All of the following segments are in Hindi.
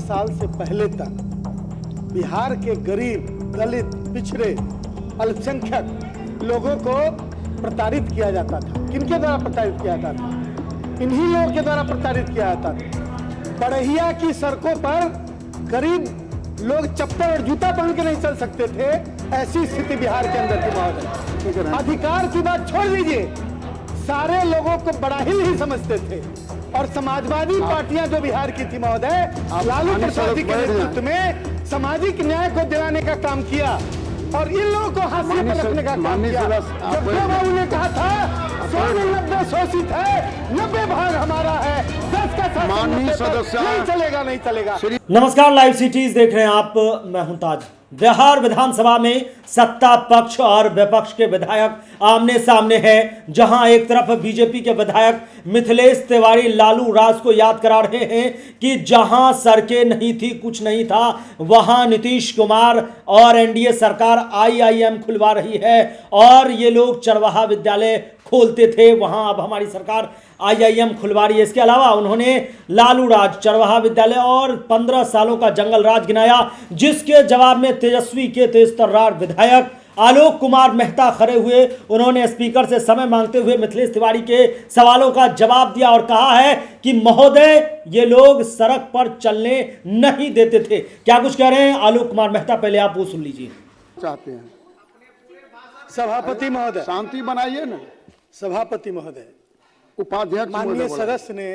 साल से पहले तक बिहार के गरीब, दलित, पिछड़े, अल्पसंख्यक लोगों को प्रताड़ित किया जाता था। किनके द्वारा प्रताड़ित किया जाता था? इन्हीं लोगों के द्वारा प्रताड़ित किया जाता था। बड़हिया की सड़कों पर गरीब लोग चप्पल और जूता पहन के नहीं चल सकते थे। ऐसी स्थिति बिहार के अंदर थी महोदय। अधिकार की बात छोड़ दीजिए, सारे लोगों को बड़ा ही नहीं समझते थे। और समाजवादी पार्टियां जो बिहार की थी महोदय, लालू प्रसाद जी के नेतृत्व में सामाजिक न्याय को दिलाने का काम किया और इन लोगों को हाशिए पर रखने का काम किया। जब बाबू ने कहा था 190 शोषित है, 90 भाग हमारा है, 10 का शासन नहीं चलेगा, नहीं चलेगा। नमस्कार, लाइव सिटीज देख रहे हैं आप, मैं हूं ताज। बिहार विधानसभा में सत्ता पक्ष और विपक्ष के विधायक आमने सामने हैं, जहां एक तरफ बीजेपी के विधायक मिथिलेश तिवारी लालू राज को याद करा रहे हैं कि जहां सड़कें नहीं थी, कुछ नहीं था, वहां नीतीश कुमार और एनडीए सरकार आईआईएम खुलवा रही है और ये लोग चरवाहा विद्यालय खोलते थे, वहां अब हमारी सरकार आईआईएम खुलवा रही है। इसके अलावा उन्होंने लालू राज, चरवाहा विद्यालय और 15 सालों का जंगल राज गिनाया, जिसके जवाब में तेजस्वी के तेजतर्रार विधायक आलोक कुमार मेहता खड़े हुए। उन्होंने स्पीकर से समय मांगते हुए मिथिलेश तिवारी के सवालों का जवाब दिया और कहा है कि महोदय, ये लोग सड़क पर चलने नहीं देते थे। क्या कुछ कह रहे हैं आलोक कुमार मेहता, पहले आप वो सुन लीजिए। चाहते हैं सभापति महोदय, शांति बनाइए ना। सभापति महोदय, उपाध्यक्ष माननीय सदस्य ने,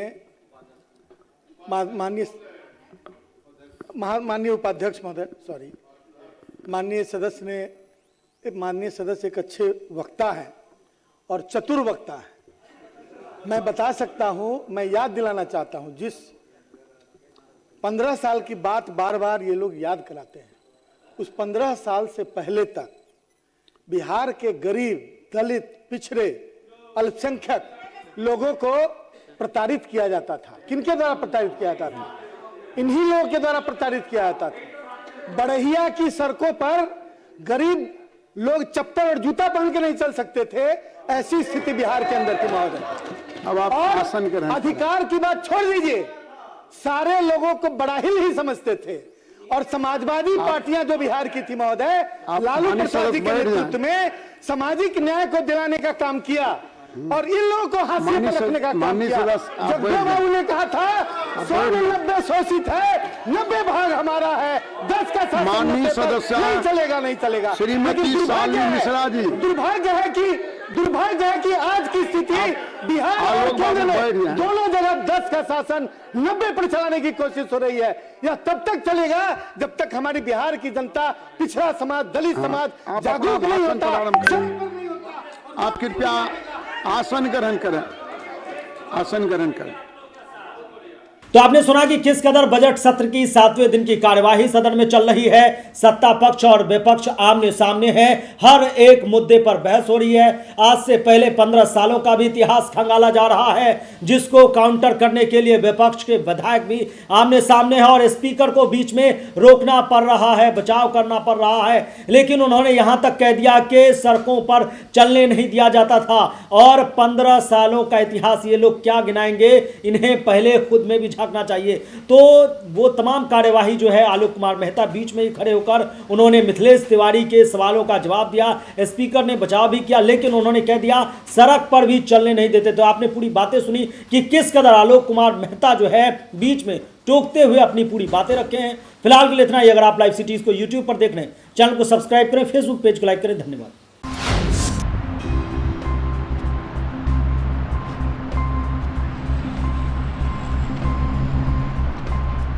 माननीय उपाध्यक्ष महोदय, सॉरी, माननीय सदस्य ने, माननीय सदस्य एक अच्छे वक्ता हैं और चतुर वक्ता है। मैं बता सकता हूं, मैं याद दिलाना चाहता हूं, जिस 15 साल की बात बार बार ये लोग याद कराते हैं, उस 15 साल से पहले तक बिहार के गरीब, दलित, पिछड़े, अल्पसंख्यक लोगों को प्रताड़ित किया जाता था। किनके द्वारा प्रताड़ित किया जाता था? इन्हीं लोगों के द्वारा प्रताड़ित किया जाता था। बड़हिया की सड़कों पर गरीब लोग चप्पल और जूता पहन के नहीं चल सकते थे। ऐसी स्थिति बिहार के अंदर थी महोदय। अब आप आसन करें। अधिकार की बात छोड़ दीजिए, सारे लोगों को बड़ा ही नहीं समझते थे। और समाजवादी पार्टियां जो बिहार की थी महोदय, लालू प्रसाद जी के नेतृत्व में सामाजिक न्याय को दिलाने का काम किया और इन लोगों को हाशिए पर रखने का काम किया। जब बाबू ने कहा था 190 शोषित है, 90 भाग हमारा है, 10 का शासन नहीं चलेगा, नहीं चलेगा। श्रीमती शालिनी मिश्रा जी, दुर्भाग्य है कि आज की स्थिति बिहार और केंद्र में दोनों जगह 10 का शासन 90 पर चलाने की कोशिश हो रही है। यह तब तक चलेगा जब तक हमारी बिहार की जनता, पिछड़ा समाज, दलित समाज जागरूक नहीं होता। आप कृपया आसन ग्रहण करें, आसन ग्रहण करें। तो आपने सुना कि किस कदर बजट सत्र की 7वें दिन की कार्यवाही सदन में चल रही है। सत्ता पक्ष और विपक्ष आमने सामने हैं, हर एक मुद्दे पर बहस हो रही है। आज से पहले 15 सालों का भी इतिहास खंगाला जा रहा है, जिसको काउंटर करने के लिए विपक्ष के विधायक भी आमने सामने हैं और स्पीकर को बीच में रोकना पड़ रहा है, बचाव करना पड़ रहा है। लेकिन उन्होंने यहां तक कह दिया कि सड़कों पर चलने नहीं दिया जाता था और 15 सालों का इतिहास ये लोग क्या गिनाएंगे, इन्हें पहले खुद में भी रखना चाहिए। तो वो तमाम कार्यवाही जो है, आलोक कुमार मेहता बीच में ही खड़े होकर उन्होंने मिथिलेश तिवारी के सवालों का जवाब दिया। स्पीकर ने बचाव भी किया, लेकिन उन्होंने कह दिया सड़क पर भी चलने नहीं देते। तो आपने पूरी बातें सुनी कि किस कदर आलोक कुमार मेहता जो है बीच में टोकते हुए अपनी पूरी बातें रखे हैं। फिलहाल के लिए इतना ही। अगर आप लाइव सिटीज को यूट्यूब पर देख रहे हैं, चैनल को सब्सक्राइब करें, फेसबुक पेज को लाइक करें। धन्यवाद।